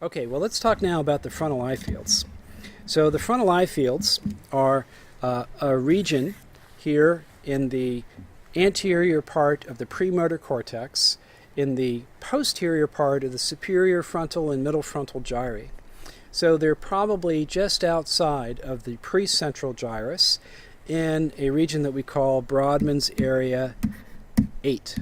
Okay, well, let's talk now about the frontal eye fields. So the frontal eye fields are a region here in the anterior part of the premotor cortex, in the posterior part of the superior frontal and middle frontal gyri. So they're probably just outside of the precentral gyrus in a region that we call Brodmann's area 8.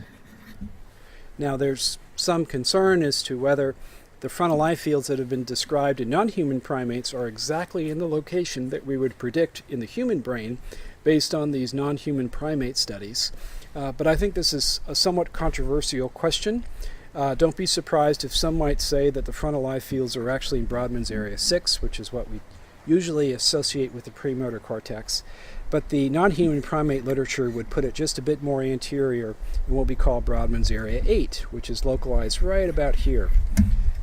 Now there's some concern as to whether the frontal eye fields that have been described in non-human primates are exactly in the location that we would predict in the human brain based on these non-human primate studies. But I think this is a somewhat controversial question. Don't be surprised if some might say that the frontal eye fields are actually in Brodmann's area 6, which is what we usually associate with the premotor cortex. But the non-human primate literature would put it just a bit more anterior in what we call Brodmann's area 8, which is localized right about here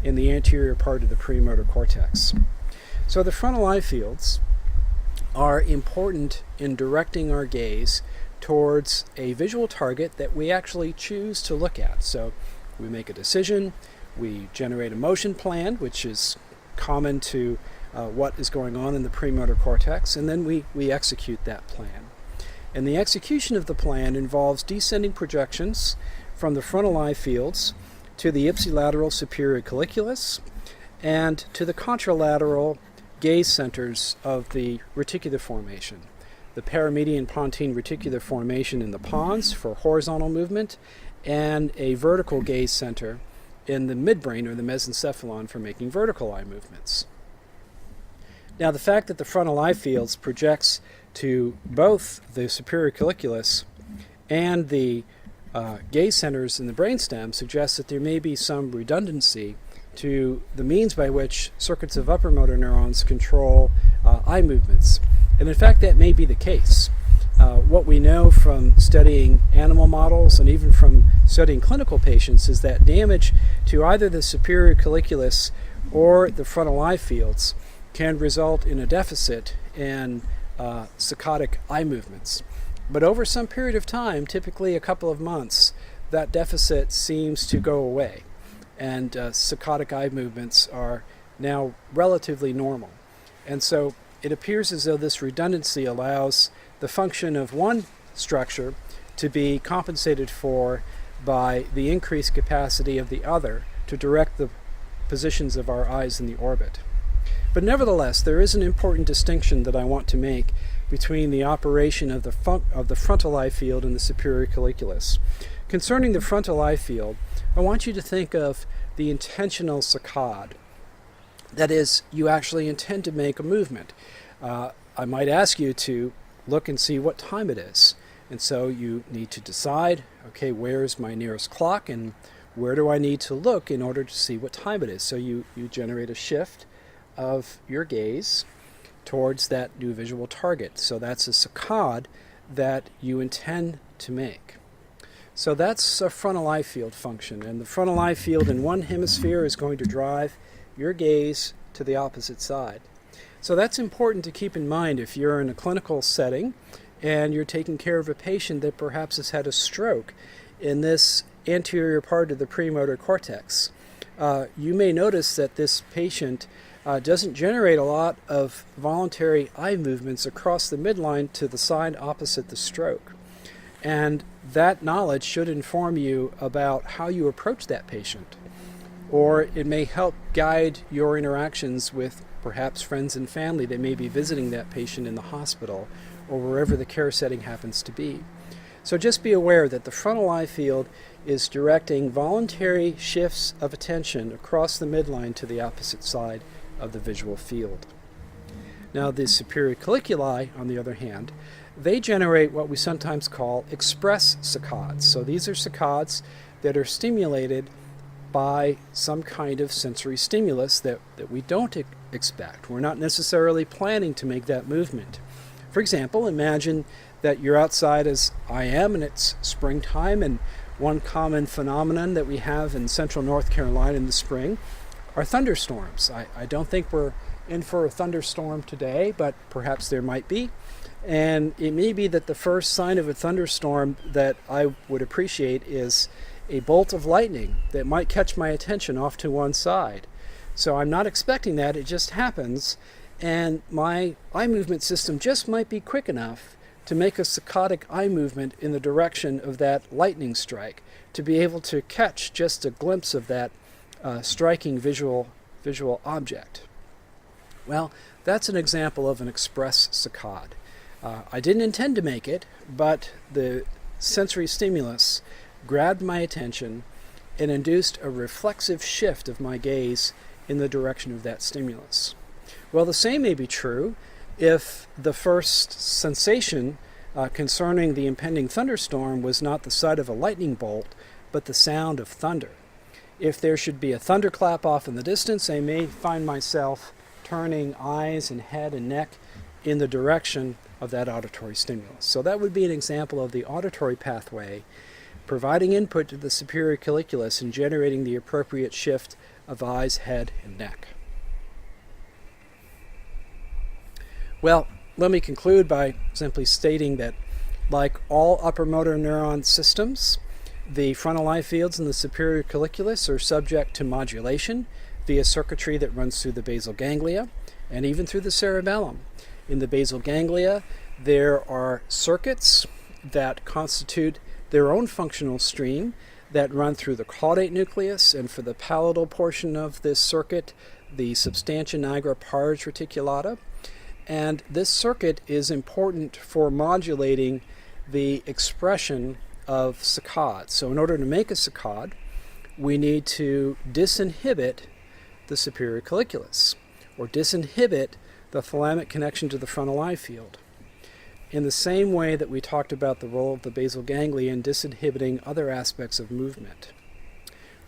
in the anterior part of the premotor cortex. So the frontal eye fields are important in directing our gaze towards a visual target that we actually choose to look at. So we make a decision, we generate a motion plan, which is common to what is going on in the premotor cortex, and then we execute that plan. And the execution of the plan involves descending projections from the frontal eye fields to the ipsilateral superior colliculus and to the contralateral gaze centers of the reticular formation. The paramedian pontine reticular formation in the pons for horizontal movement, and a vertical gaze center in the midbrain or the mesencephalon for making vertical eye movements. Now, the fact that the frontal eye fields projects to both the superior colliculus and the gaze centers in the brainstem suggests that there may be some redundancy to the means by which circuits of upper motor neurons control eye movements. And in fact, that may be the case. What we know from studying animal models and even from studying clinical patients is that damage to either the superior colliculus or the frontal eye fields can result in a deficit in saccadic eye movements. But over some period of time, typically a couple of months, that deficit seems to go away, and saccadic eye movements are now relatively normal. And so it appears as though this redundancy allows the function of one structure to be compensated for by the increased capacity of the other to direct the positions of our eyes in the orbit. But nevertheless, there is an important distinction that I want to make between the operation of the frontal eye field and the superior colliculus. Concerning the frontal eye field, I want you to think of the intentional saccade. That is, you actually intend to make a movement. I might ask you to look and see what time it is. And so you need to decide, okay, where is my nearest clock and where do I need to look in order to see what time it is? So you generate a shift of your gaze towards that new visual target. So that's a saccade that you intend to make. So that's a frontal eye field function, and the frontal eye field in one hemisphere is going to drive your gaze to the opposite side. So that's important to keep in mind if you're in a clinical setting and you're taking care of a patient that perhaps has had a stroke in this anterior part of the premotor cortex. You may notice that this patient doesn't generate a lot of voluntary eye movements across the midline to the side opposite the stroke. And that knowledge should inform you about how you approach that patient. Or it may help guide your interactions with perhaps friends and family that may be visiting that patient in the hospital or wherever the care setting happens to be. So just be aware that the frontal eye field is directing voluntary shifts of attention across the midline to the opposite side of the visual field. Now the superior colliculi, on the other hand, they generate what we sometimes call express saccades. So these are saccades that are stimulated by some kind of sensory stimulus that we don't expect. We're not necessarily planning to make that movement. For example, imagine that you're outside as I am and it's springtime, and one common phenomenon that we have in central North Carolina in the spring are thunderstorms. I don't think we're in for a thunderstorm today, but perhaps there might be. And it may be that the first sign of a thunderstorm that I would appreciate is a bolt of lightning that might catch my attention off to one side. So I'm not expecting that, it just happens, and my eye movement system just might be quick enough to make a saccadic eye movement in the direction of that lightning strike, to be able to catch just a glimpse of that striking visual object. Well, that's an example of an express saccade. I didn't intend to make it, but the sensory stimulus grabbed my attention and induced a reflexive shift of my gaze in the direction of that stimulus. Well, the same may be true if the first sensation concerning the impending thunderstorm was not the sight of a lightning bolt, but the sound of thunder. If there should be a thunderclap off in the distance, I may find myself turning eyes and head and neck in the direction of that auditory stimulus. So that would be an example of the auditory pathway providing input to the superior colliculus and generating the appropriate shift of eyes, head, and neck. Well, let me conclude by simply stating that, like all upper motor neuron systems, the frontal eye fields in the superior colliculus are subject to modulation via circuitry that runs through the basal ganglia and even through the cerebellum. In the basal ganglia, there are circuits that constitute their own functional stream that run through the caudate nucleus, and for the palatal portion of this circuit, the substantia nigra pars reticulata. And this circuit is important for modulating the expression of saccades. So in order to make a saccade, we need to disinhibit the superior colliculus, or disinhibit the thalamic connection to the frontal eye field, in the same way that we talked about the role of the basal ganglia in disinhibiting other aspects of movement.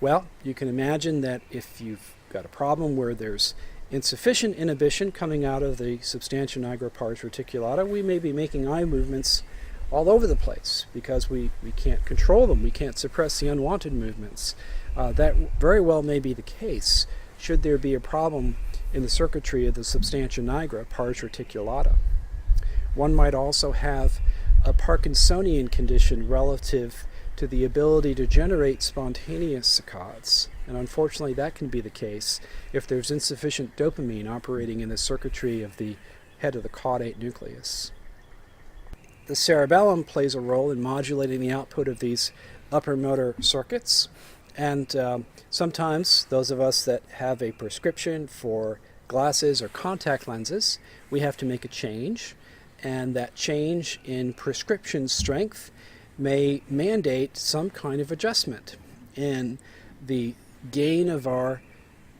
Well, you can imagine that if you've got a problem where there's insufficient inhibition coming out of the substantia nigra pars reticulata, we may be making eye movements all over the place because we can't control them. We can't suppress the unwanted movements. That very well may be the case should there be a problem in the circuitry of the substantia nigra pars reticulata. One might also have a Parkinsonian condition relative to the ability to generate spontaneous saccades. And unfortunately, that can be the case if there's insufficient dopamine operating in the circuitry of the head of the caudate nucleus. The cerebellum plays a role in modulating the output of these upper motor circuits. And sometimes those of us that have a prescription for glasses or contact lenses, we have to make a change. And that change in prescription strength may mandate some kind of adjustment in the gain of our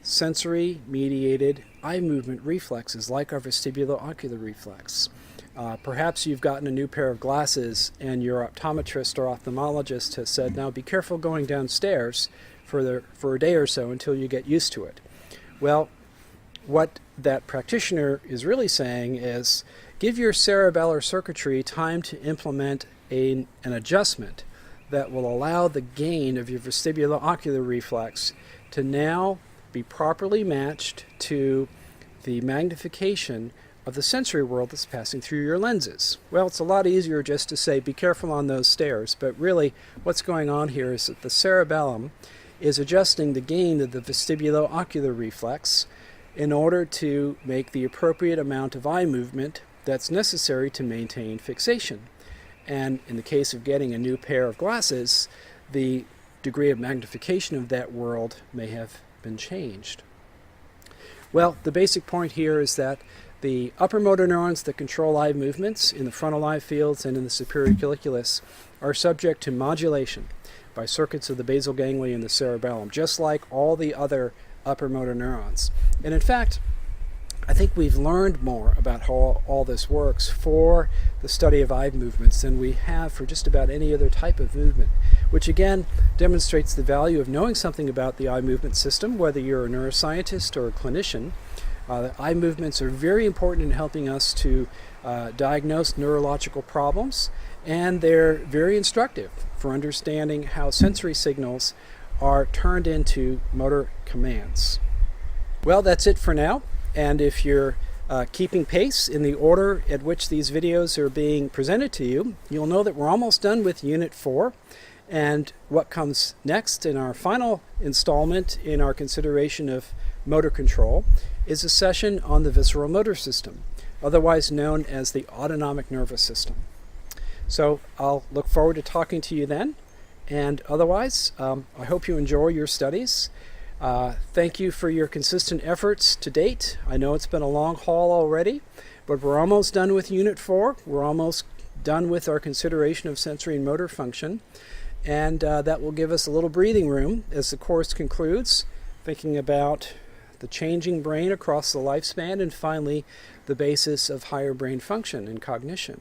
sensory-mediated eye movement reflexes, like our vestibulo-ocular reflex. Perhaps you've gotten a new pair of glasses and your optometrist or ophthalmologist has said, now be careful going downstairs for a day or so until you get used to it. Well, what that practitioner is really saying is, give your cerebellar circuitry time to implement an adjustment that will allow the gain of your vestibulo-ocular reflex to now be properly matched to the magnification of the sensory world that's passing through your lenses. Well, it's a lot easier just to say, be careful on those stairs, but really what's going on here is that the cerebellum is adjusting the gain of the vestibulo-ocular reflex in order to make the appropriate amount of eye movement that's necessary to maintain fixation. And in the case of getting a new pair of glasses, the degree of magnification of that world may have been changed. Well, the basic point here is that the upper motor neurons that control eye movements in the frontal eye fields and in the superior colliculus are subject to modulation by circuits of the basal ganglia and the cerebellum, just like all the other upper motor neurons. And in fact, I think we've learned more about how all this works for the study of eye movements than we have for just about any other type of movement, which again demonstrates the value of knowing something about the eye movement system, whether you're a neuroscientist or a clinician. Eye movements are very important in helping us to diagnose neurological problems, and they're very instructive for understanding how sensory signals are turned into motor commands. Well, that's it for now. And if you're keeping pace in the order at which these videos are being presented to you, you'll know that we're almost done with Unit 4. And what comes next in our final installment in our consideration of motor control is a session on the visceral motor system, otherwise known as the autonomic nervous system. So I'll look forward to talking to you then, and otherwise, I hope you enjoy your studies. Thank you for your consistent efforts to date. I know it's been a long haul already, but we're almost done with Unit 4. We're almost done with our consideration of sensory and motor function, and that will give us a little breathing room as the course concludes, thinking about the changing brain across the lifespan, and finally the basis of higher brain function and cognition.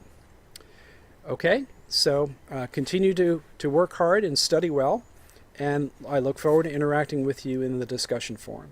Okay, so continue to work hard and study well, and I look forward to interacting with you in the discussion forum.